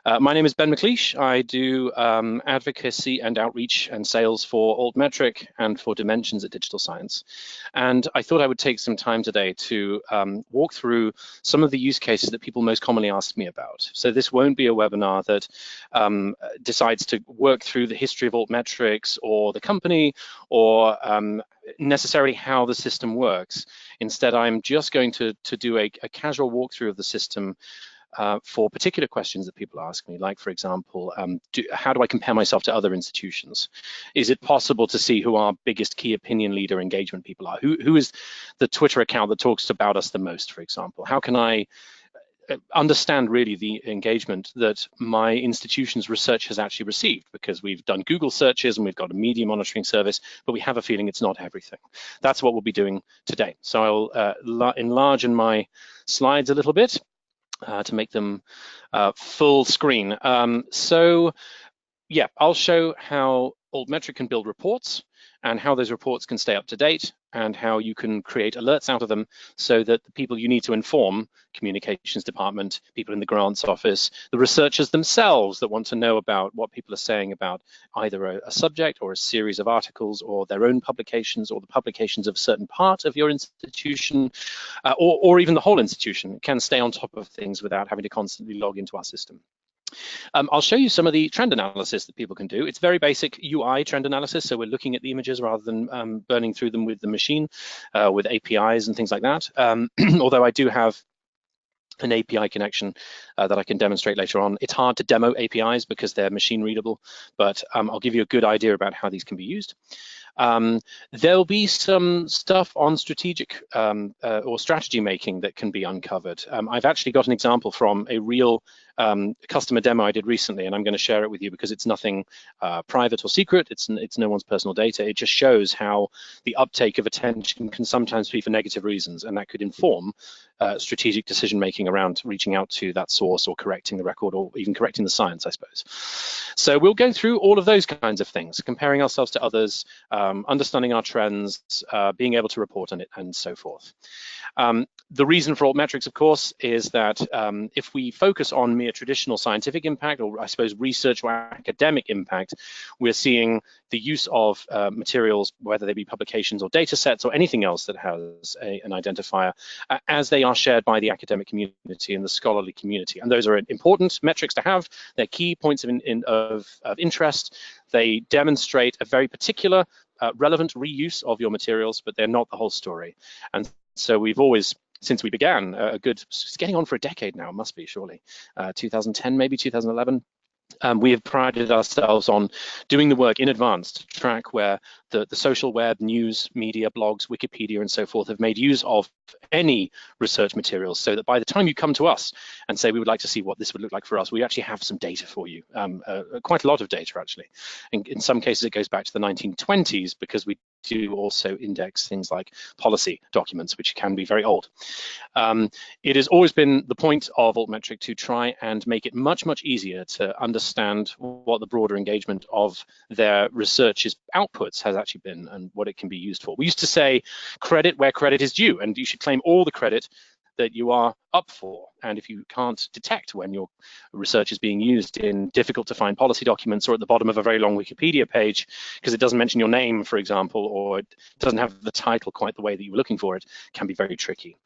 My name is Ben McLeish. I do advocacy and outreach and sales for Altmetric and for Dimensions at Digital Science. And I thought I would take some time today to walk through some of the use cases that people most commonly ask me about. So this won't be a webinar that decides to work through the history of Altmetrics or the company or necessarily how the system works. Instead, I'm just going to do a casual walkthrough of the system for particular questions that people ask me, like, for example, how do I compare myself to other institutions? Is it possible to see who our biggest key opinion leader engagement people are? Who is the Twitter account that talks about us the most, for example? How can I understand really the engagement that my institution's research has actually received, because we've done Google searches and we've got a media monitoring service, but we have a feeling it's not everything. That's what we'll be doing today. So I'll enlarge in my slides a little bit to make them full screen. So yeah, I'll show how Altmetric can build reports and how those reports can stay up to date and how you can create alerts out of them so that the people you need to inform, communications department, people in the grants office, the researchers themselves that want to know about what people are saying about either a subject or a series of articles or their own publications or the publications of a certain part of your institution or even the whole institution, can stay on top of things without having to constantly log into our system. I'll show you some of the trend analysis that people can do. It's very basic UI trend analysis, so we're looking at the images rather than burning through them with the machine, with APIs and things like that. Although I do have an API connection that I can demonstrate later on. It's hard to demo APIs because they're machine readable, but I'll give you a good idea about how these can be used. There'll be some stuff on strategic or strategy making that can be uncovered. I've actually got an example from a real customer demo I did recently, and I'm going to share it with you because it's nothing private or secret. It's no one's personal data. It just shows how the uptake of attention can sometimes be for negative reasons, and that could inform strategic decision making around reaching out to that source or correcting the record or even correcting the science, I suppose. So we'll go through all of those kinds of things, comparing ourselves to others, understanding our trends, being able to report on it, and so forth. The reason for Altmetrics, of course, is that if we focus on mere traditional scientific impact, or I suppose research or academic impact, we're seeing the use of materials, whether they be publications or data sets or anything else that has an identifier, as they are shared by the academic community and the scholarly community. And those are important metrics to have. They're key points of interest. They demonstrate a very particular relevant reuse of your materials, but they're not the whole story. And so we've always, since we began, it's getting on for a decade now, must be surely, 2010, maybe 2011. We have prided ourselves on doing the work in advance to track where the social web, news, media, blogs, Wikipedia, and so forth have made use of any research materials, so that by the time you come to us and say we would like to see what this would look like for us, we actually have some data for you, quite a lot of data actually. In some cases it goes back to the 1920s, because we do also index things like policy documents, which can be very old. It has always been the point of Altmetric to try and make it much, much easier to understand what the broader engagement of their research's outputs has actually been and what it can be used for. We used to say credit where credit is due, and you should claim all the credit that you are up for. And if you can't detect when your research is being used in difficult to find policy documents or at the bottom of a very long Wikipedia page because it doesn't mention your name, for example, or it doesn't have the title quite the way that you were looking for it, can be very tricky.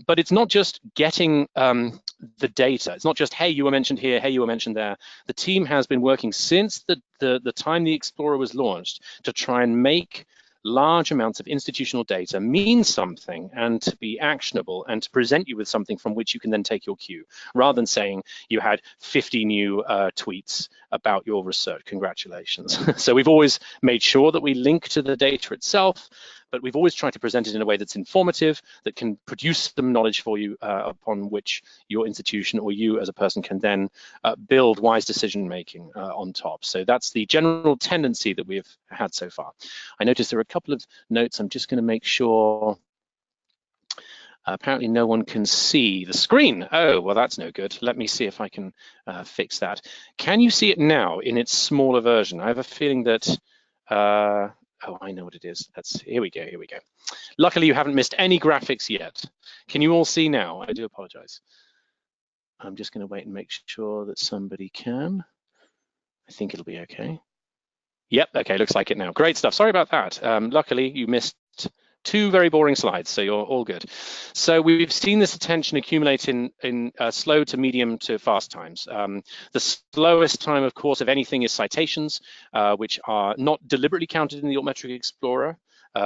But it's not just getting the data. It's not just, hey, you were mentioned here, hey, you were mentioned there. The team has been working since the time the Explorer was launched to try and make large amounts of institutional data mean something and to be actionable and to present you with something from which you can then take your cue, rather than saying you had 50 new tweets about your research. Congratulations. So we've always made sure that we link to the data itself, but we've always tried to present it in a way that's informative, that can produce some knowledge for you upon which your institution or you as a person can then build wise decision making on top. So that's the general tendency that we've had so far. I noticed there are a couple of notes. I'm just going to make sure. Apparently no one can see the screen. Oh, well, that's no good. Let me see if I can fix that. Can you see it now in its smaller version? I have a feeling that, oh, I know what it is. Here we go, here we go. Luckily, you haven't missed any graphics yet. Can you all see now? I do apologize. I'm just going to wait and make sure that somebody can. I think it'll be okay. Yep, okay, looks like it now. Great stuff. Sorry about that. Luckily, you missed 2 very boring slides, so you're all good. So we've seen this attention accumulate in slow to medium to fast times. The slowest time, of course, of anything is citations, which are not deliberately counted in the Altmetric Explorer.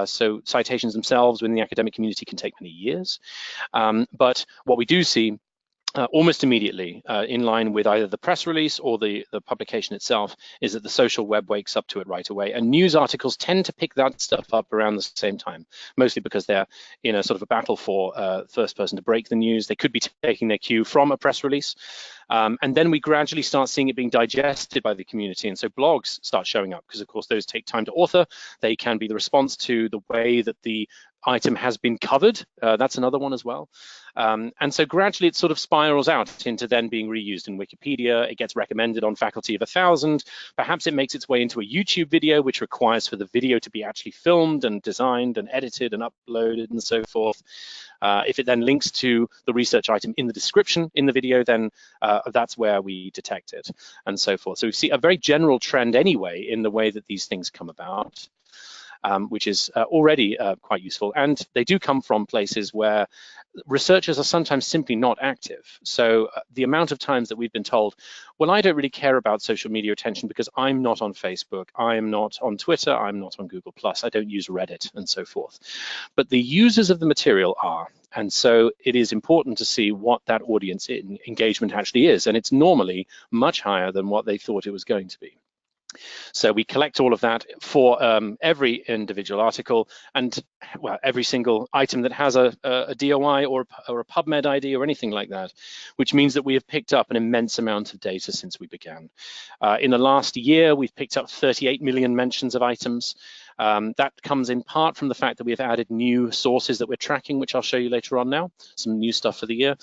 So citations themselves within the academic community can take many years. But what we do see almost immediately, in line with either the press release or the publication itself, is that the social web wakes up to it right away. And news articles tend to pick that stuff up around the same time, mostly because they're in a sort of a battle for first person to break the news. They could be taking their cue from a press release. And then we gradually start seeing it being digested by the community. And so blogs start showing up because, of course, those take time to author. They can be the response to the way that the item has been covered. That's another one as well. And so gradually it sort of spirals out into then being reused in Wikipedia. It gets recommended on Faculty of 1,000. Perhaps it makes its way into a YouTube video, which requires for the video to be actually filmed and designed and edited and uploaded and so forth. If it then links to the research item in the description in the video, then that's where we detect it and so forth. So we see a very general trend anyway in the way that these things come about. Which is already quite useful. And they do come from places where researchers are sometimes simply not active. So the amount of times that we've been told, well, I don't really care about social media attention because I'm not on Facebook, I'm not on Twitter, I'm not on Google+, I don't use Reddit and so forth. But the users of the material are. And so it is important to see what that audience engagement actually is. And it's normally much higher than what they thought it was going to be. So we collect all of that for every individual article and, well, every single item that has a DOI or a PubMed ID or anything like that, which means that we have picked up an immense amount of data since we began. In the last year, we've picked up 38 million mentions of items. That comes in part from the fact that we have added new sources that we're tracking, which I'll show you later on now, some new stuff for the year.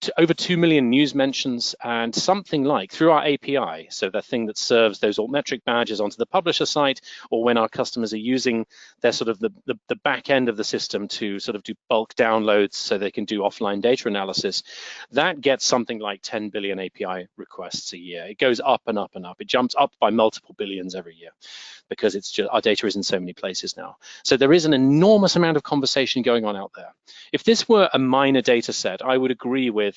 To over 2 million news mentions and something like, through our API, so the thing that serves those Altmetric badges onto the publisher site, or when our customers are using their sort of the back end of the system to sort of do bulk downloads so they can do offline data analysis, that gets something like 10 billion API requests a year. It goes up and up and up. It jumps up by multiple billions every year because it's just, our data is in so many places now. So there is an enormous amount of conversation going on out there. If this were a minor data set, I would agree with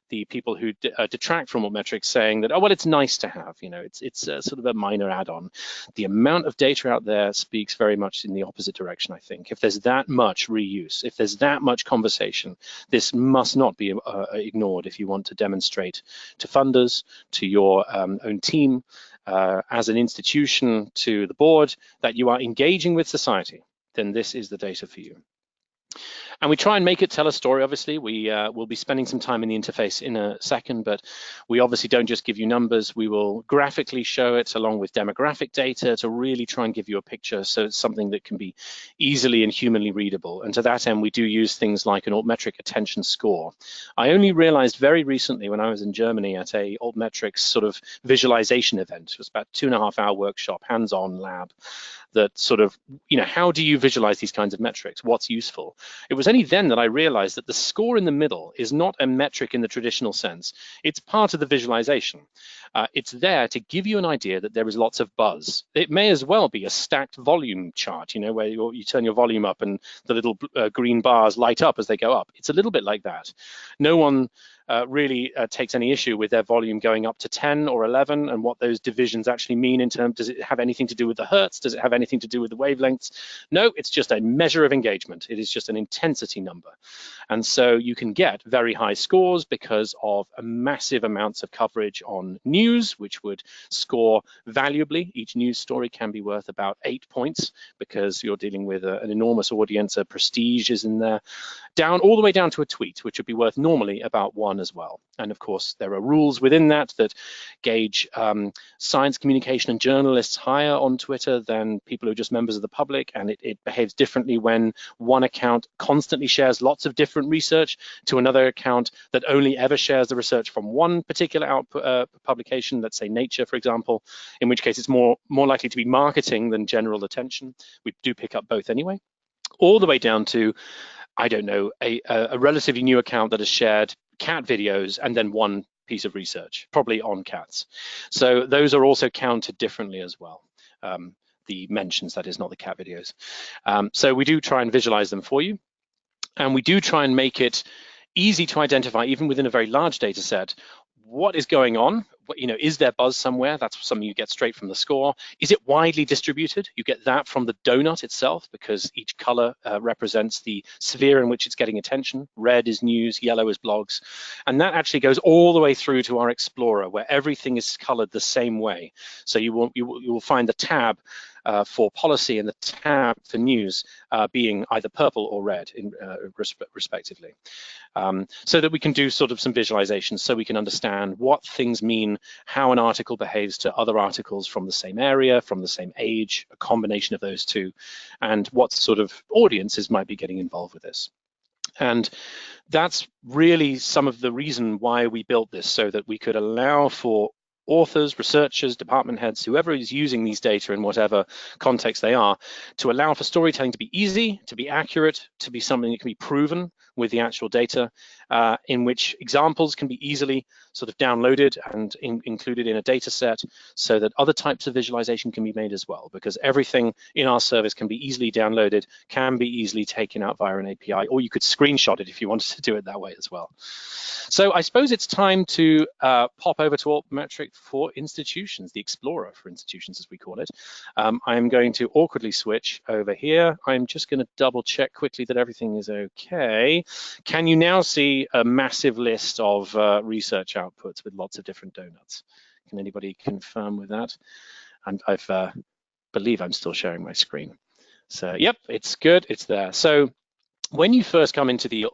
the people who detract from Altmetric saying that, oh, well, it's nice to have, you know, it's sort of a minor add-on. The amount of data out there speaks very much in the opposite direction, I think. If there's that much reuse, if there's that much conversation, this must not be ignored if you want to demonstrate to funders, to your own team, as an institution, to the board, that you are engaging with society, then this is the data for you. And we try and make it tell a story, obviously. We will be spending some time in the interface in a second, but we obviously don't just give you numbers. We will graphically show it along with demographic data to really try and give you a picture so it's something that can be easily and humanly readable. And to that end, we do use things like an Altmetric attention score. I only realized very recently when I was in Germany at a Altmetric sort of visualization event. It was about a 2.5-hour workshop, hands-on lab, that sort of, you know, how do you visualize these kinds of metrics? What's useful? It was only then that I realized that the score in the middle is not a metric in the traditional sense. It's part of the visualization. It's there to give you an idea that there is lots of buzz. It may as well be a stacked volume chart, you know, where you turn your volume up and the little green bars light up as they go up. It's a little bit like that. No one really takes any issue with their volume going up to 10 or 11 and what those divisions actually mean in terms, does it have anything to do with the hertz? Does it have anything to do with the wavelengths? No, it's just a measure of engagement. It is just an intensity number. And so you can get very high scores because of massive amounts of coverage on news, which would score valuably. Each news story can be worth about 8 points because you're dealing with an enormous audience. A prestige is in there, down all the way down to a tweet, which would be worth normally about 1 as well. And of course, there are rules within that gauge science communication and journalists higher on Twitter than people who are just members of the public, and it behaves differently when one account constantly shares lots of different research to another account that only ever shares the research from one particular publication, let's say Nature, for example, in which case it's more likely to be marketing than general attention. We do pick up both anyway, all the way down to, I don't know, a relatively new account that has shared cat videos and then one piece of research, probably on cats. So those are also counted differently as well. The mentions, that is, not the cat videos. So we do try and visualize them for you. And we do try and make it easy to identify, even within a very large data set, what is going on. Is there buzz somewhere? That's something you get straight from the score. Is it widely distributed? You get that from the donut itself, because each color represents the sphere in which it's getting attention. Red is news, yellow is blogs. And that actually goes all the way through to our Explorer, where everything is colored the same way. So you will find the tab for policy and the tab for news being either purple or red, respectively. So that we can do sort of some visualizations, so we can understand what things mean, how an article behaves to other articles from the same area, from the same age, a combination of those two, and what sort of audiences might be getting involved with this. And that's really some of the reason why we built this, so that we could allow for authors, researchers, department heads, whoever is using these data in whatever context they are, to allow for storytelling to be easy, to be accurate, to be something that can be proven with the actual data, in which examples can be easily sort of downloaded and included in a data set, so that other types of visualization can be made as well, because everything in our service can be easily downloaded, can be easily taken out via an API, or you could screenshot it if you wanted to do it that way as well. So I suppose it's time to pop over to Altmetric for institutions, the Explorer for institutions, as we call it. I'm going to awkwardly switch over here. I'm just going to double check quickly that everything is okay. Can you now see a massive list of research outputs with lots of different donuts? Can anybody confirm with that? And I believe I'm still sharing my screen. So yep, it's good, it's there. So when you first come into the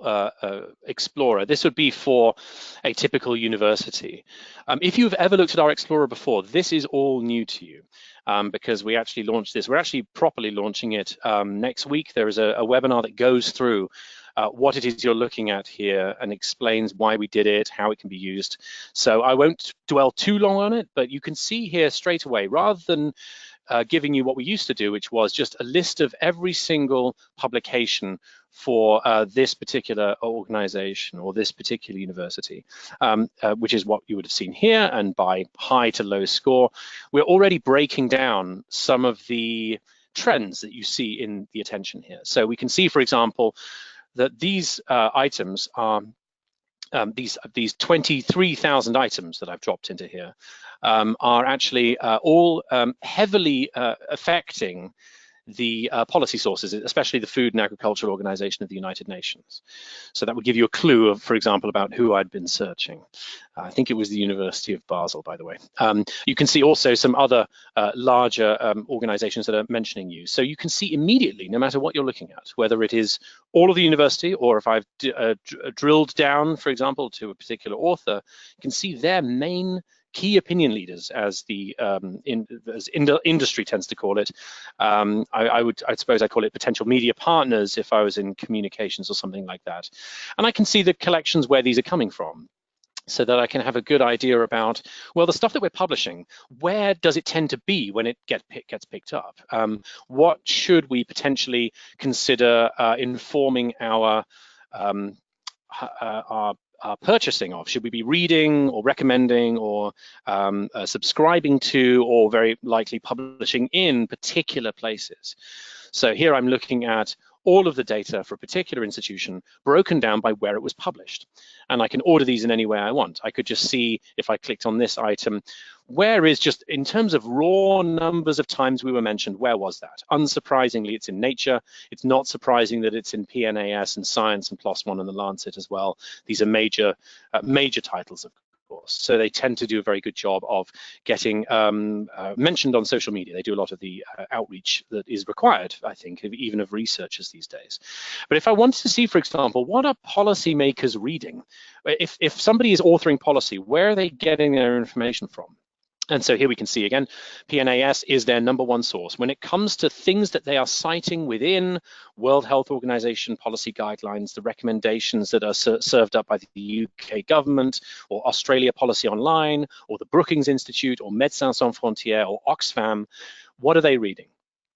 Explorer, this would be for a typical university. If you've ever looked at our Explorer before, this is all new to you, because we actually launched this. We're actually properly launching it next week. There is a webinar that goes through what it is you're looking at here and explains why we did it, how it can be used. So I won't dwell too long on it, but you can see here straight away, rather than giving you what we used to do, which was just a list of every single publication for this particular organization or this particular university, which is what you would have seen here, and by high to low score. We're already breaking down some of the trends that you see in the attention here. So we can see, for example, that these items are these 23,000 items that I've dropped into here are actually all heavily affecting the policy sources, especially the Food and Agriculture Organization of the United Nations. So that would give you a clue of, for example, about who I'd been searching. I think it was the University of Basel, by the way. You can see also some other larger organizations that are mentioning you. So you can see immediately, no matter what you're looking at, whether it is all of the university, or if I've drilled down, for example, to a particular author, you can see their main key opinion leaders, as the industry tends to call it. I suppose I call it potential media partners if I was in communications or something like that. And I can see the collections where these are coming from, so that I can have a good idea about, well, the stuff that we're publishing, where does it tend to be when it gets picked up? What should we potentially consider informing our purchasing of? Should we be reading or recommending or subscribing to, or very likely publishing in particular places? So here I'm looking at all of the data for a particular institution broken down by where it was published. And I can order these in any way I want. I could just see, if I clicked on this item, where is, just in terms of raw numbers of times we were mentioned, where was that? Unsurprisingly, it's in Nature. It's not surprising that it's in PNAS and Science and PLOS One and The Lancet as well. These are major titles, of course. So they tend to do a very good job of getting mentioned on social media. They do a lot of the outreach that is required, I think, even of researchers these days. But if I wanted to see, for example, what are policymakers reading? If somebody is authoring policy, where are they getting their information from? And so here we can see again, PNAS is their #1 source. When it comes to things that they are citing within World Health Organization policy guidelines, the recommendations that are served up by the UK government, or Australia Policy Online, or the Brookings Institute, or Médecins Sans Frontières, or Oxfam, what are they reading?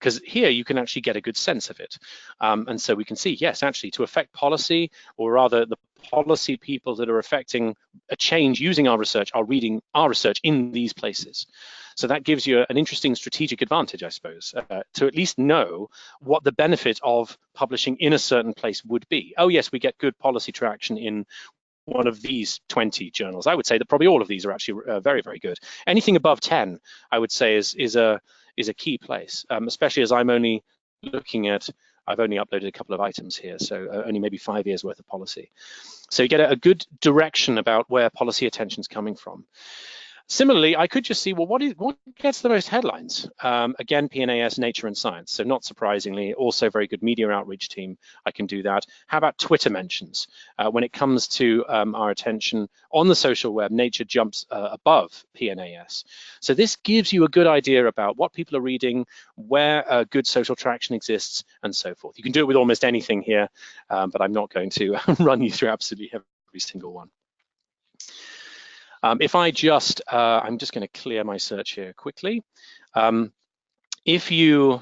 because here you can actually get a good sense of it. And so we can see, yes, actually to affect policy, or rather the policy people that are affecting a change using our research are reading our research in these places. So that gives you an interesting strategic advantage, I suppose, to at least know what the benefit of publishing in a certain place would be. Oh yes, we get good policy traction in one of these 20 journals. I would say that probably all of these are actually very, very good. Anything above 10, I would say, is a key place, especially as I'm only looking at, I've only uploaded a couple of items here, so only maybe 5 years worth of policy. So you get a good direction about where policy attention is coming from. Similarly, I could just see, well, what gets the most headlines? Again, PNAS, Nature and Science. So not surprisingly, also very good media outreach team. I can do that. How about Twitter mentions? When it comes to our attention on the social web, Nature jumps above PNAS. So this gives you a good idea about what people are reading, where good social traction exists, and so forth. You can do it with almost anything here, but I'm not going to run you through absolutely every single one. If I just, I'm just going to clear my search here quickly. If you,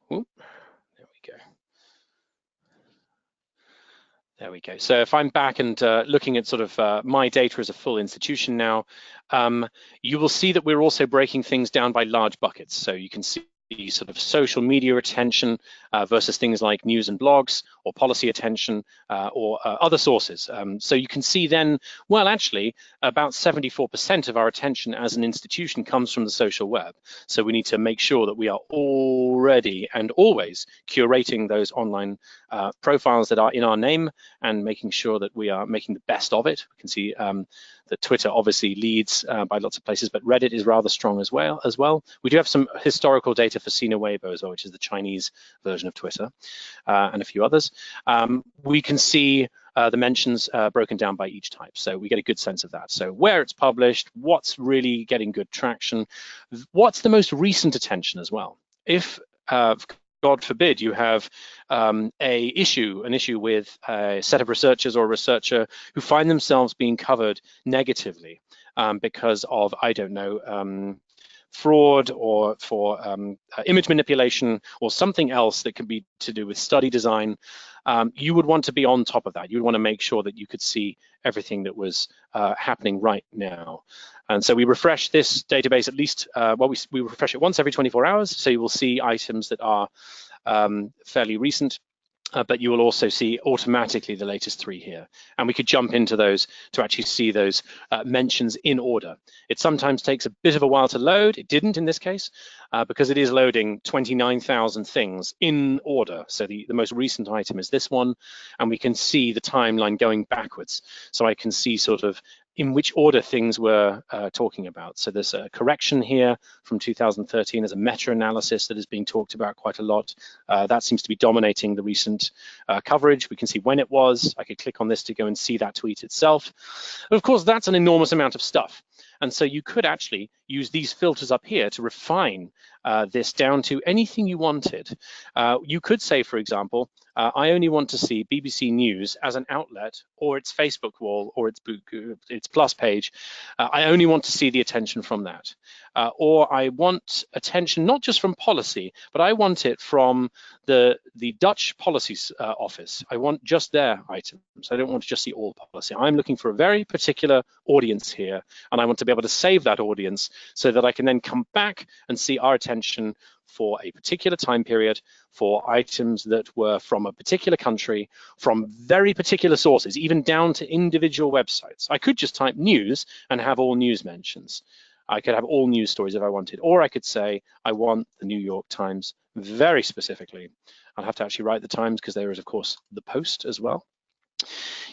there we go. There we go. So if I'm back and looking at sort of my data as a full institution now, you will see that we're also breaking things down by large buckets. So you can see sort of social media attention versus things like news and blogs, or policy attention, or other sources. So you can see then, well, actually, about 74% of our attention as an institution comes from the social web. So we need to make sure that we are already and always curating those online profiles that are in our name, and making sure that we are making the best of it. We can see that Twitter obviously leads by lots of places, but Reddit is rather strong as well. We do have some historical data for Sina Weibo as well, which is the Chinese version of Twitter, and a few others. We can see the mentions broken down by each type, so we get a good sense of that. So where it's published, what's really getting good traction, what's the most recent attention as well. If God forbid you have an issue with a set of researchers or a researcher who find themselves being covered negatively because of, I don't know, fraud, or for image manipulation, or something else that could be to do with study design, you would want to be on top of that. You would want to make sure that you could see everything that was happening right now. And so we refresh this database at least, well, we refresh it once every 24 hours. So you will see items that are fairly recent, but you will also see automatically the latest 3 here. And we could jump into those to actually see those mentions in order. It sometimes takes a bit of a while to load. It didn't in this case, because it is loading 29,000 things in order. So the most recent item is this one, and we can see the timeline going backwards. So I can see sort of in which order things were talking about. So there's a correction here from 2013. There's a meta-analysis that is being talked about quite a lot. That seems to be dominating the recent coverage. We can see when it was. I could click on this to go and see that tweet itself. But of course, that's an enormous amount of stuff. And so you could actually use these filters up here to refine this down to anything you wanted. You could say, for example, I only want to see BBC News as an outlet, or its Facebook wall, or its Plus page. I only want to see the attention from that. Or I want attention not just from policy, but I want it from the Dutch Policy Office. I want just their items. I don't want to just see all policy. I'm looking for a very particular audience here, and I want to be able to save that audience so that I can then come back and see our attention for a particular time period, for items that were from a particular country, from very particular sources, even down to individual websites. I could just type news and have all news mentions. I could have all news stories if I wanted, or I could say I want the New York Times very specifically. I'll have to actually write the Times, because there is, of course, the Post as well.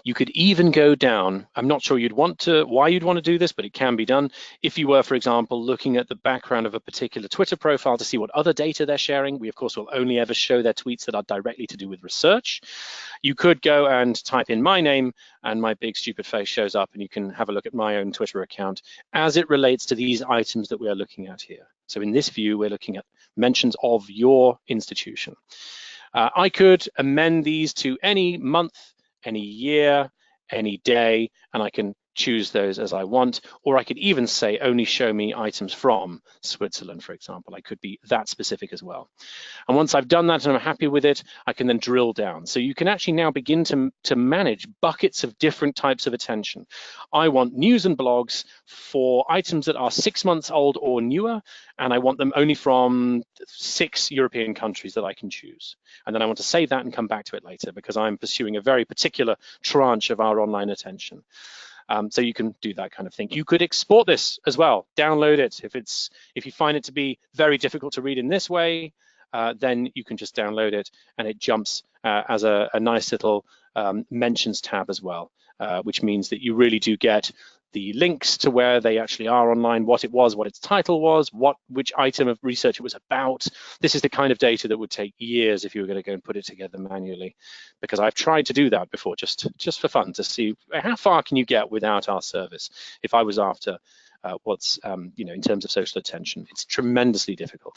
You could even go down, I'm not sure why you'd want to do this, but it can be done. If you were, for example, looking at the background of a particular Twitter profile to see what other data they're sharing, we of course will only ever show their tweets that are directly to do with research. You could go and type in my name, and my big stupid face shows up, and you can have a look at my own Twitter account as it relates to these items that we are looking at here. So in this view, we're looking at mentions of your institution. I could amend these to any month, any year, any day, and I can choose those as I want, or I could even say only show me items from Switzerland, for example. I could be that specific as well. And once I've done that and I'm happy with it, I can then drill down. So you can actually now begin to manage buckets of different types of attention. I want news and blogs for items that are 6 months old or newer, and I want them only from 6 European countries that I can choose. And then I want to save that and come back to it later because I'm pursuing a very particular tranche of our online attention. So you can do that kind of thing. You could export this as well, download it. If you find it to be very difficult to read in this way, then you can just download it and it jumps as a nice little mentions tab as well, which means that you really do get the links to where they actually are online, what it was, what its title was, which item of research it was about. This is the kind of data that would take years if you were going to go and put it together manually, because I've tried to do that before just for fun, to see how far can you get without our service. If I was after what's in terms of social attention, it's tremendously difficult.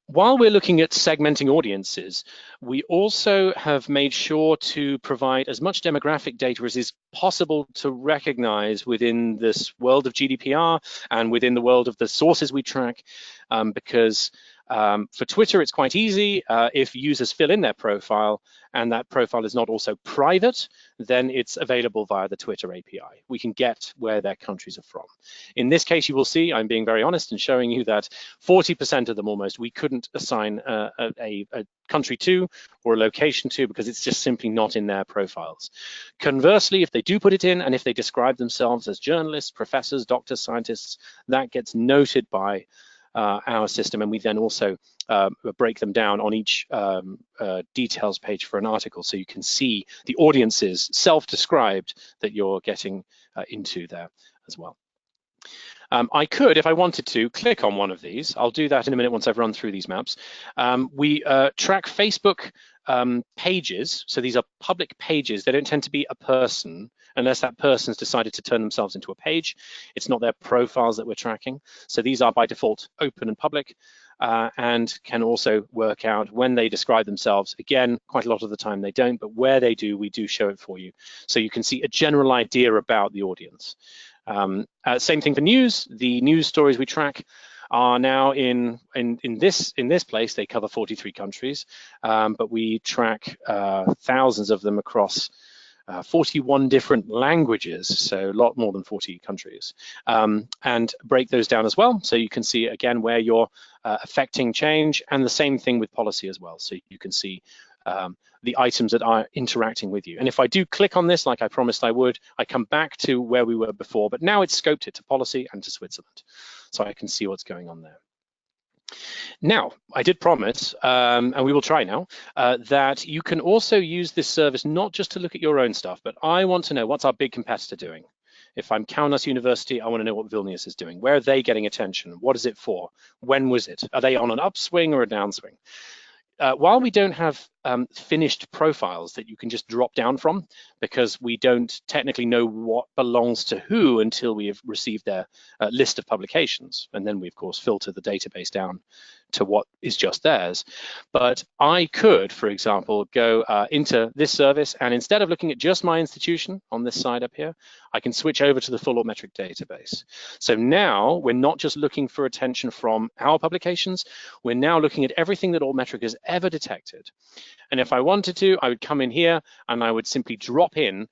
While we're looking at segmenting audiences, we also have made sure to provide as much demographic data as is possible to recognize within this world of GDPR and within the world of the sources we track, because for Twitter, it's quite easy. If users fill in their profile and that profile is not also private, then it's available via the Twitter API. We can get where their countries are from. In this case, you will see, I'm being very honest and showing you that 40% of them almost, we couldn't assign a country to or a location to because it's just simply not in their profiles. Conversely, if they do put it in and if they describe themselves as journalists, professors, doctors, scientists, that gets noted by our system, and we then also break them down on each details page for an article, so you can see the audiences self-described that you're getting into there as well. I could, if I wanted to, click on one of these. I'll do that in a minute once I've run through these maps. We track Facebook pages, so these are public pages. They don't tend to be a person unless that person's decided to turn themselves into a page. It's not their profiles that we're tracking. So these are by default open and public, and can also work out when they describe themselves. Again, quite a lot of the time they don't, but where they do, we do show it for you. So you can see a general idea about the audience. Same thing for news. The news stories we track are now in this place. They cover 43 countries, but we track thousands of them across 41 different languages, so a lot more than 40 countries, and break those down as well. So you can see again where you're affecting change, and the same thing with policy as well. So you can see the items that are interacting with you. And if I do click on this, like I promised I would, I come back to where we were before, but now it's scoped it to policy and to Switzerland. So I can see what's going on there. Now, I did promise, and we will try now, that you can also use this service not just to look at your own stuff, but I want to know what's our big competitor doing. If I'm Kaunas University, I want to know what Vilnius is doing. Where are they getting attention? What is it for? When was it? Are they on an upswing or a downswing? While we don't have finished profiles that you can just drop down from, because we don't technically know what belongs to who until we have received their list of publications, and then we of course filter the database down to what is just theirs. But I could, for example, go into this service, and instead of looking at just my institution on this side up here, I can switch over to the full Altmetric database. So now we're not just looking for attention from our publications, we're now looking at everything that Altmetric has ever detected. And if I wanted to, I would come in here and I would simply drop in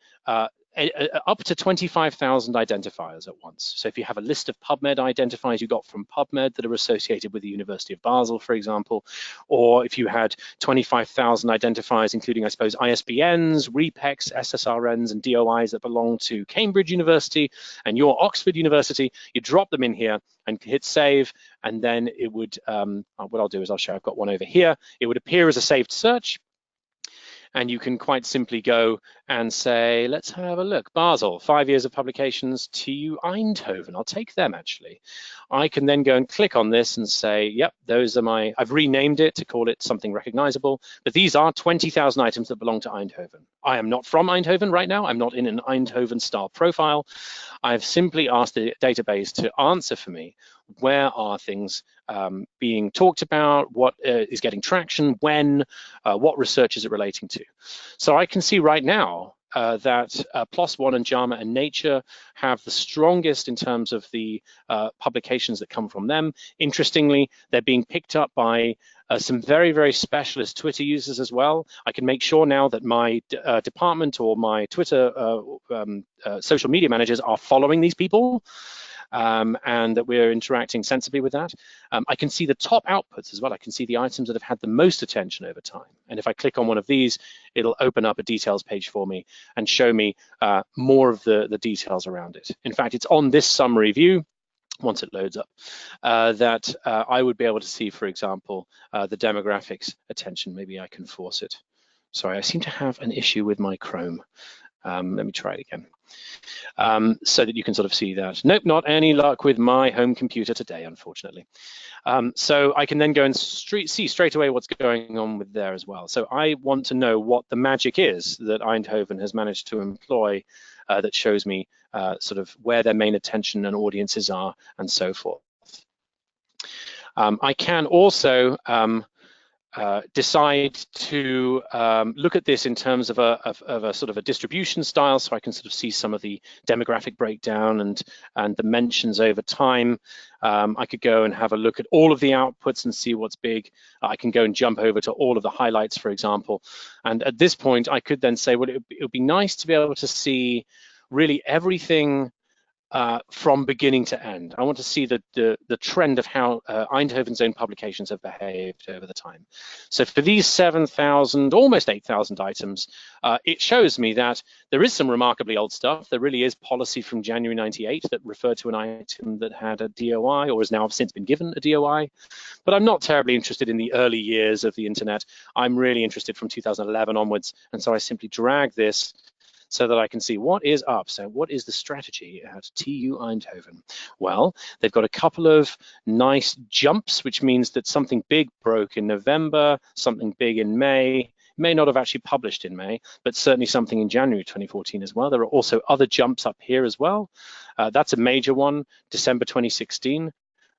up to 25,000 identifiers at once. So if you have a list of PubMed identifiers you got from PubMed that are associated with the University of Basel, for example, or if you had 25,000 identifiers, including, I suppose, ISBNs, REPECs, SSRNs, and DOIs that belong to Cambridge University and your Oxford University, you drop them in here and hit save, and then it would, what I'll do is I'll show, I've got one over here. It would appear as a saved search. And you can quite simply go and say, let's have a look. Basel, 5 years of publications. TU Eindhoven, I'll take them actually. I can then go and click on this and say, yep, those are my, I've renamed it to call it something recognizable, but these are 20,000 items that belong to Eindhoven. I am not from Eindhoven right now. I'm not in an Eindhoven style profile. I've simply asked the database to answer for me, where are things being talked about, what is getting traction, when, what research is it relating to. So I can see right now that PLOS ONE and JAMA and Nature have the strongest in terms of the publications that come from them. Interestingly, they're being picked up by some very, very specialist Twitter users as well. I can make sure now that my department or my Twitter social media managers are following these people. And that we're interacting sensibly with that. I can see the top outputs as well. I can see the items that have had the most attention over time. And if I click on one of these, it'll open up a details page for me and show me more of the details around it. In fact, it's on this summary view, once it loads up, that I would be able to see, for example, the demographics attention. Maybe I can force it. Sorry, I seem to have an issue with my Chrome. Let me try it again. So that you can sort of see that. Nope, not any luck with my home computer today, unfortunately. So I can then go and see straight away what's going on with there as well. So I want to know what the magic is that Eindhoven has managed to employ that shows me sort of where their main attention and audiences are and so forth. I can also decide to look at this in terms of a sort of a distribution style, so I can sort of see some of the demographic breakdown and the mentions over time. I could go and have a look at all of the outputs and see what's big. I can go and jump over to all of the highlights, for example. And at this point, I could then say, well, it would be nice to be able to see really everything from beginning to end. I want to see the trend of how Eindhoven's own publications have behaved over the time. So for these 7,000, almost 8,000 items, it shows me that there is some remarkably old stuff. There really is policy from January 98 that referred to an item that had a DOI or has now since been given a DOI. But I'm not terribly interested in the early years of the internet. I'm really interested from 2011 onwards. And so I simply drag this so that I can see what is up. So what is the strategy at TU Eindhoven? Well, they've got a couple of nice jumps, which means that something big broke in November, something big in May. May not have actually published in May, but certainly something in January 2014 as well. There are also other jumps up here as well. That's a major one, December 2016.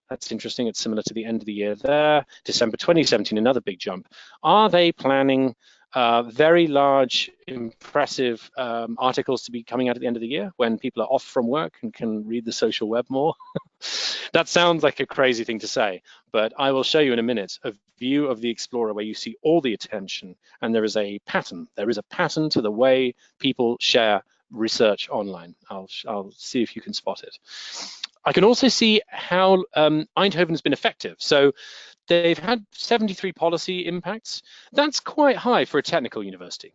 That's interesting. It's similar to the end of the year there. December 2017, another big jump. Are they planning very large, impressive articles to be coming out at the end of the year when people are off from work and can read the social web more? That sounds like a crazy thing to say, but I will show you in a minute a view of the Explorer where you see all the attention, and there is a pattern. There is a pattern to the way people share research online. I'll see if you can spot it. I can also see how Eindhoven has been effective. So they've had 73 policy impacts. That's quite high for a technical university.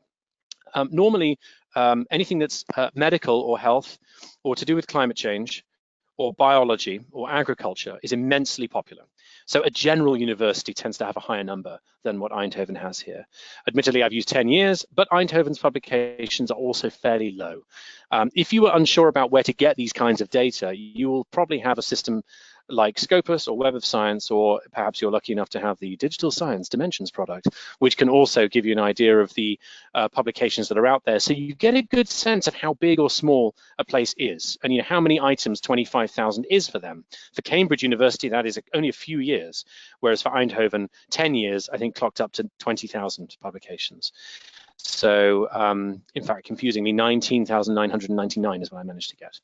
Normally, anything that's medical or health or to do with climate change or biology or agriculture is immensely popular. So a general university tends to have a higher number than what Eindhoven has here. Admittedly, I've used 10 years, but Eindhoven's publications are also fairly low. If you were unsure about where to get these kinds of data, you will probably have a system like Scopus or Web of Science, or perhaps you're lucky enough to have the Digital Science Dimensions product, which can also give you an idea of the publications that are out there. So you get a good sense of how big or small a place is, and how many items 25,000 is for them. For Cambridge University, that is only a few years, whereas for Eindhoven, 10 years, I think clocked up to 20,000 publications. So in fact, confusingly, 19,999 is what I managed to get.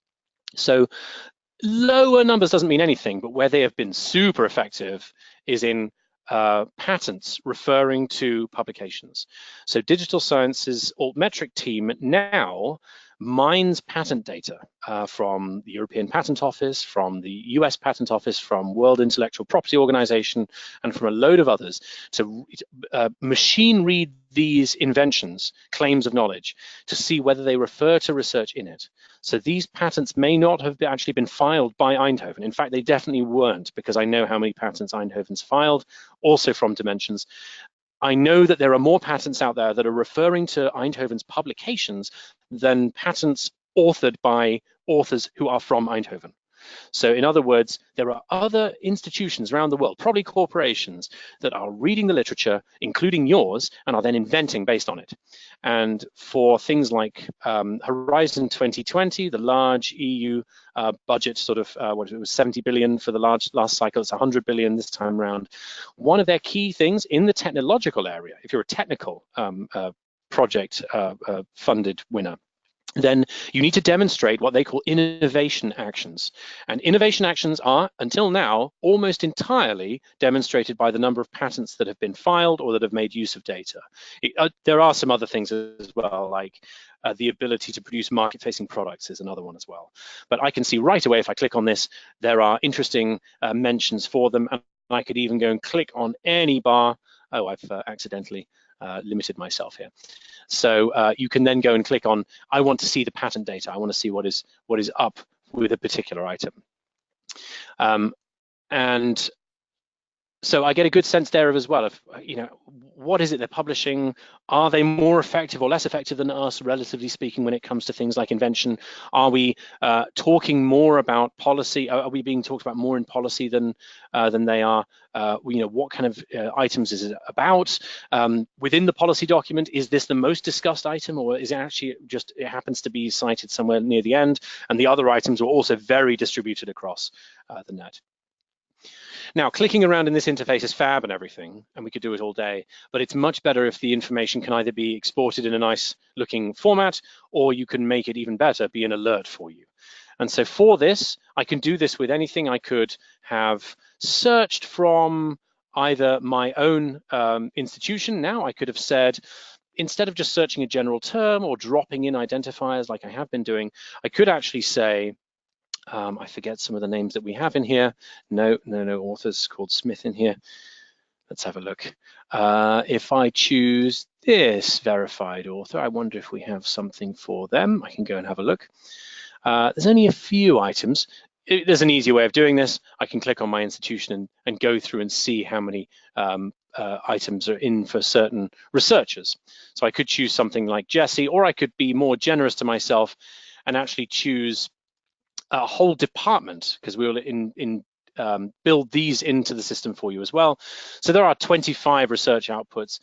So lower numbers doesn't mean anything, but where they have been super effective is in patents referring to publications. So Digital Science's Altmetric team now mines patent data from the European Patent Office, from the US Patent Office, from World Intellectual Property Organization, and from a load of others to machine read these inventions, claims of knowledge, to see whether they refer to research in it. So these patents may not have actually been filed by Eindhoven. In fact, they definitely weren't, because I know how many patents Eindhoven's filed, also from Dimensions. I know that there are more patents out there that are referring to Eindhoven's publications than patents authored by authors who are from Eindhoven. So in other words, there are other institutions around the world, probably corporations, that are reading the literature, including yours, and are then inventing based on it. And for things like Horizon 2020, the large EU budget, sort of, what it was, 70 billion for the last cycle, it's 100 billion this time around. One of their key things in the technological area, if you're a technical project funded winner, then you need to demonstrate what they call innovation actions. And innovation actions are, until now, almost entirely demonstrated by the number of patents that have been filed or that have made use of data. There are some other things as well, like the ability to produce market-facing products is another one as well. But I can see right away, if I click on this, there are interesting mentions for them, and I could even go and click on any bar. Oh, I've accidentally limited myself here. So you can then go and click on, I want to see the patent data. I want to see what is up with a particular item. And so I get a good sense there of as well of, what is it they're publishing? Are they more effective or less effective than us, relatively speaking, when it comes to things like invention? Are we talking more about policy? Are we being talked about more in policy than they are? What kind of items is it about? Within the policy document, is this the most discussed item, or is it actually just, it happens to be cited somewhere near the end, and the other items are also very distributed across the net? Now, clicking around in this interface is fab and everything, and we could do it all day, but it's much better if the information can either be exported in a nice looking format, or you can make it even better, be an alert for you. And so for this, I can do this with anything. I could have searched from either my own institution. Now I could have said, instead of just searching a general term or dropping in identifiers like I have been doing, I could actually say, I forget some of the names that we have in here. No authors called Smith in here. Let's have a look. If I choose this verified author, I wonder if we have something for them. I can go and have a look. There's only a few items. There's an easier way of doing this. I can click on my institution and go through and see how many items are in for certain researchers. So I could choose something like Jesse, or I could be more generous to myself and actually choose a whole department, because we will build these into the system for you as well. So there are 25 research outputs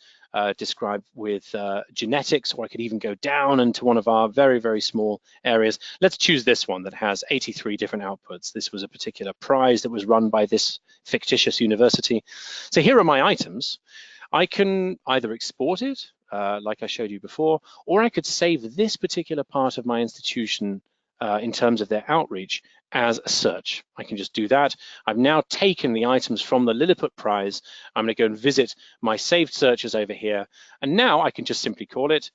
described with genetics, or I could even go down into one of our very, very small areas. Let's choose this one that has 83 different outputs. This was a particular prize that was run by this fictitious university. So here are my items. I can either export it, like I showed you before, or I could save this particular part of my institution in terms of their outreach as a search. I can just do that. I've now taken the items from the Lilliput Prize. I'm going to go and visit my saved searches over here. And now I can just simply call it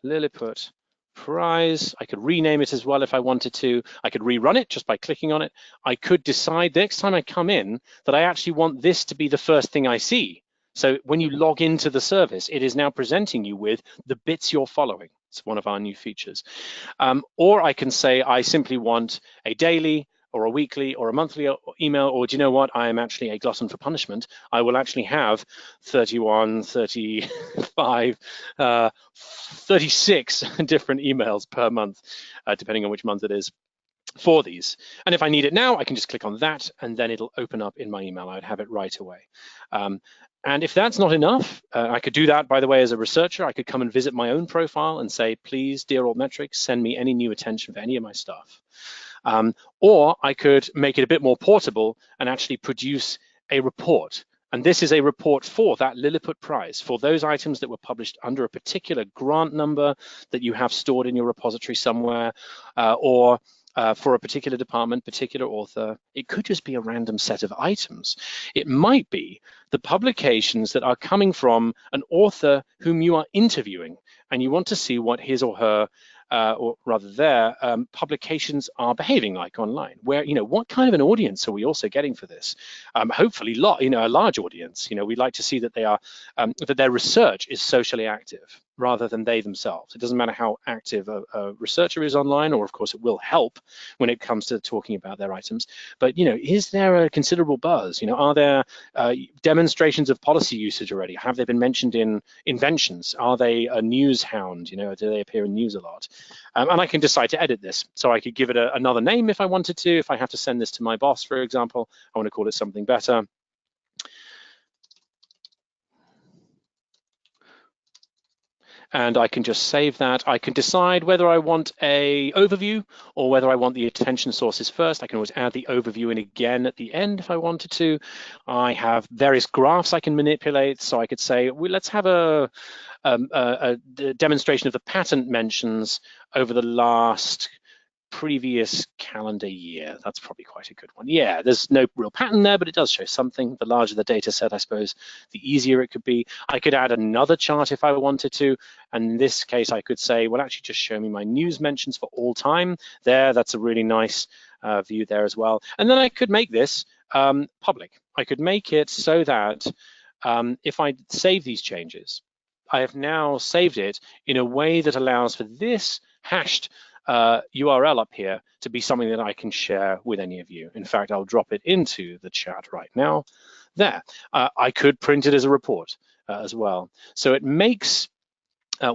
Lilliput Prize. I could rename it as well if I wanted to. I could rerun it just by clicking on it. I could decide next time I come in that I actually want this to be the first thing I see. So when you log into the service, it is now presenting you with the bits you're following. It's one of our new features. Or I can say I simply want a daily or a weekly or a monthly email, or do you know what? I am actually a glutton for punishment. I will actually have 31, 35, 36 different emails per month, depending on which month it is, for these. And if I need it now, I can just click on that, and then it'll open up in my email. I would have it right away. And if that's not enough, I could do that, by the way, as a researcher. I could come and visit my own profile and say, please, dear Altmetric, send me any new attention for any of my stuff. Or I could make it a bit more portable and actually produce a report. And this is a report for that Lilliput Prize, for those items that were published under a particular grant number that you have stored in your repository somewhere, or for a particular department, particular author. It could just be a random set of items. It might be the publications that are coming from an author whom you are interviewing, and you want to see what his or her, or rather their publications are behaving like online. Where, what kind of an audience are we also getting for this? Hopefully, a large audience. We'd like to see that they are, that their research is socially active, rather than they themselves. It doesn't matter how active a researcher is online, or of course it will help when it comes to talking about their items. But is there a considerable buzz? Are there demonstrations of policy usage already? Have they been mentioned in inventions? Are they a news hound? Do they appear in news a lot? And I can decide to edit this. So I could give it another name if I wanted to. If I have to send this to my boss, for example, I want to call it something better. and I can just save that. I can decide whether I want a overview or whether I want the attention sources first. I can always add the overview in again at the end if I wanted to. I have various graphs I can manipulate, so I could say, well, let's have a demonstration of the patent mentions over the last previous calendar year. That's probably quite a good one. Yeah, there's no real pattern there, but it does show something. The larger the data set, I suppose, the easier it could be. I could add another chart if I wanted to. And in this case, I could say, well, actually just show me my news mentions for all time. That's a really nice view there as well. And then I could make this public. I could make it so that if I save these changes, I have now saved it in a way that allows for this hashed URL up here to be something that I can share with any of you. In fact, I'll drop it into the chat right now. There, I could print it as a report as well. So it makes,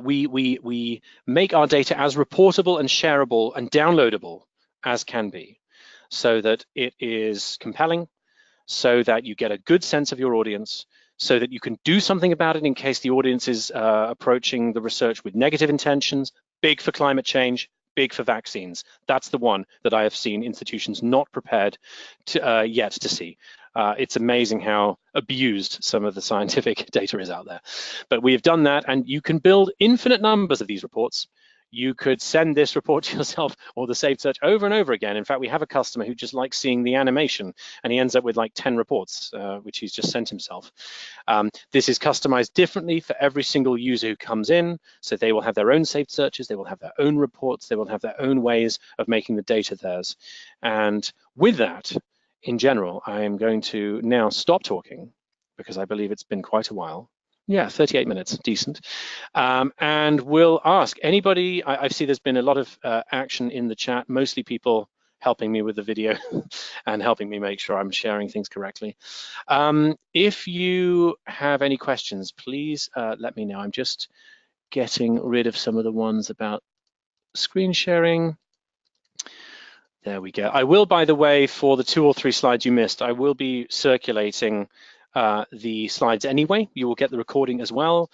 we make our data as reportable and shareable and downloadable as can be, so that it is compelling, so that you get a good sense of your audience, so that you can do something about it in case the audience is approaching the research with negative intentions. Big for climate change, big for vaccines. That's the one that I have seen institutions not prepared to, yet to see. It's amazing how abused some of the scientific data is out there. But we have done that, and you can build infinite numbers of these reports. You could send this report to yourself or the saved search over and over again. In fact, we have a customer who just likes seeing the animation, and he ends up with like 10 reports, which he's just sent himself. This is customized differently for every single user who comes in. So they will have their own saved searches, they will have their own reports, they will have their own ways of making the data theirs. And with that, in general, I am going to now stop talking because I believe it's been quite a while. Yeah, 38 minutes, decent. And we'll ask anybody, I see there's been a lot of action in the chat, mostly people helping me with the video and helping me make sure I'm sharing things correctly. If you have any questions, please let me know. I'm just getting rid of some of the ones about screen sharing. There we go. I will, by the way, for the 2 or 3 slides you missed, I will be circulating the slides anyway. You will get the recording as well.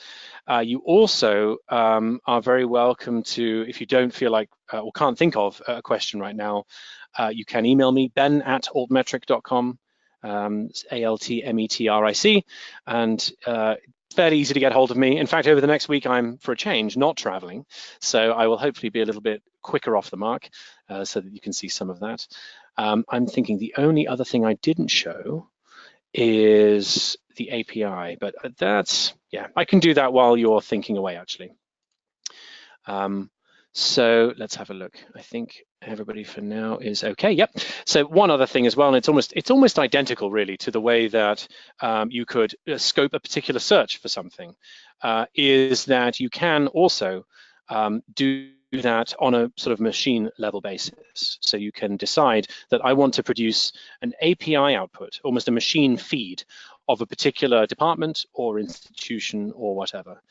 You also are very welcome to, if you don't feel like or can't think of a question right now, you can email me, ben@altmetric.com, ALTMETRIC, and fairly easy to get hold of me. In fact, over the next week, I'm, for a change, not traveling, so I will hopefully be a little bit quicker off the mark so that you can see some of that. I'm thinking the only other thing I didn't show is the API, but that's, yeah, I can do that while you're thinking away, actually. So let's have a look. I think everybody for now is okay. Yep. So one other thing as well, and it's almost identical really to the way that you could scope a particular search for something, is that you can also do that on a sort of machine level basis. So you can decide that I want to produce an API output, almost a machine feed of a particular department or institution or whatever.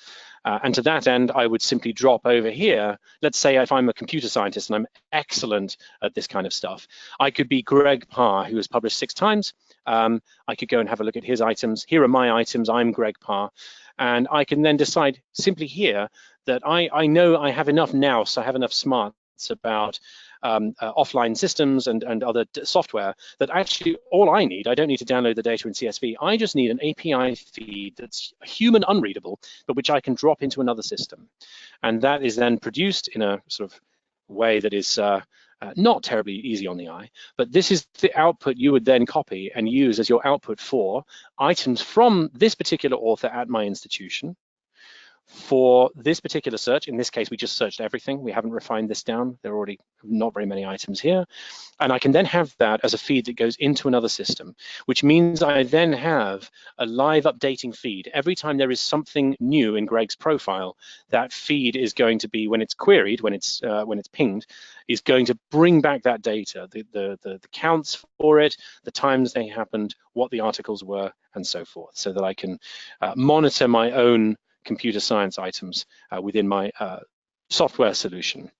And to that end, I would simply drop over here. Let's say if I'm a computer scientist and I'm excellent at this kind of stuff, I could be Greg Parr, who has published 6 times. I could go and have a look at his items. Here are my items, I'm Greg Parr. And I can then decide simply here that I know I have enough now, so I have enough smarts about offline systems and other software that actually all I need, I don't need to download the data in CSV, I just need an API feed that's human unreadable, but which I can drop into another system. And that is then produced in a sort of way that is not terribly easy on the eye, but this is the output you would then copy and use as your output for items from this particular author at my institution. For this particular search, in this case, we just searched everything. We haven't refined this down. There are already not very many items here. And I can then have that as a feed that goes into another system, which means I then have a live updating feed. Every time there is something new in Greg's profile, that feed is going to be, when it's queried, when it's pinged, is going to bring back that data, the counts for it, the times they happened, what the articles were, and so forth, so that I can monitor my own computer science items within my software solution.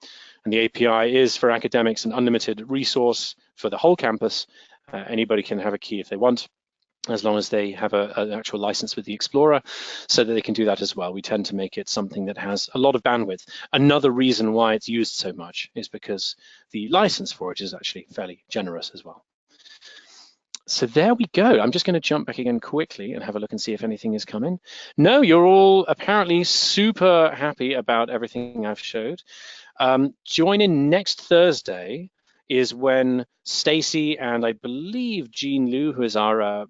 And the API is for academics an unlimited resource for the whole campus. Anybody can have a key if they want. as long as they have an actual license with the Explorer, so that they can do that as well. We tend to make it something that has a lot of bandwidth. Another reason why it's used so much is because the license for it is actually fairly generous as well. So there we go. I'm just going to jump back again quickly and have a look and see if anything is coming. No, you're all apparently super happy about everything I've showed. Join in next Thursday is when Stacy and I believe Jean Liu, who is our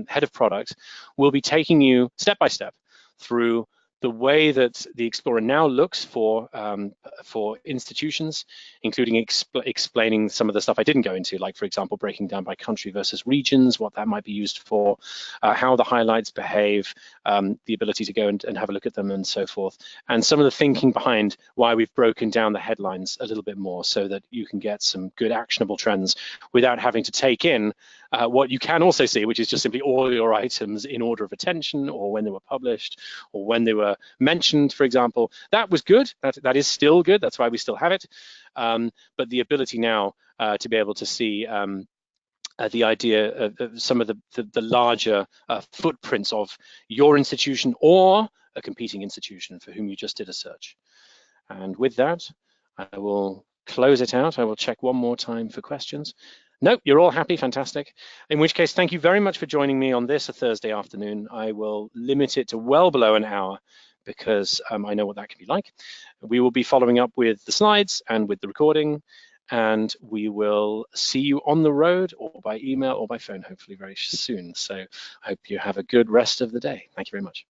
head of product, will be taking you step by step through the way that the Explorer now looks for institutions, including explaining some of the stuff I didn't go into, like, for example, breaking down by country versus regions, what that might be used for, how the highlights behave, the ability to go and have a look at them and so forth, and some of the thinking behind why we've broken down the headlines a little bit more so that you can get some good actionable trends without having to take in what you can also see, which is just simply all your items in order of attention, or when they were published, or when they were mentioned, for example. That was good. That is still good. That's why we still have it. But the ability now to be able to see the idea of some of the larger footprints of your institution or a competing institution for whom you just did a search. And with that, I will close it out. I will check one more time for questions. Nope, you're all happy, fantastic. In which case, thank you very much for joining me on this, a Thursday afternoon. I will limit it to well below an hour because I know what that can be like. We will be following up with the slides and with the recording, and we will see you on the road or by email or by phone, hopefully very soon. So I hope you have a good rest of the day. Thank you very much.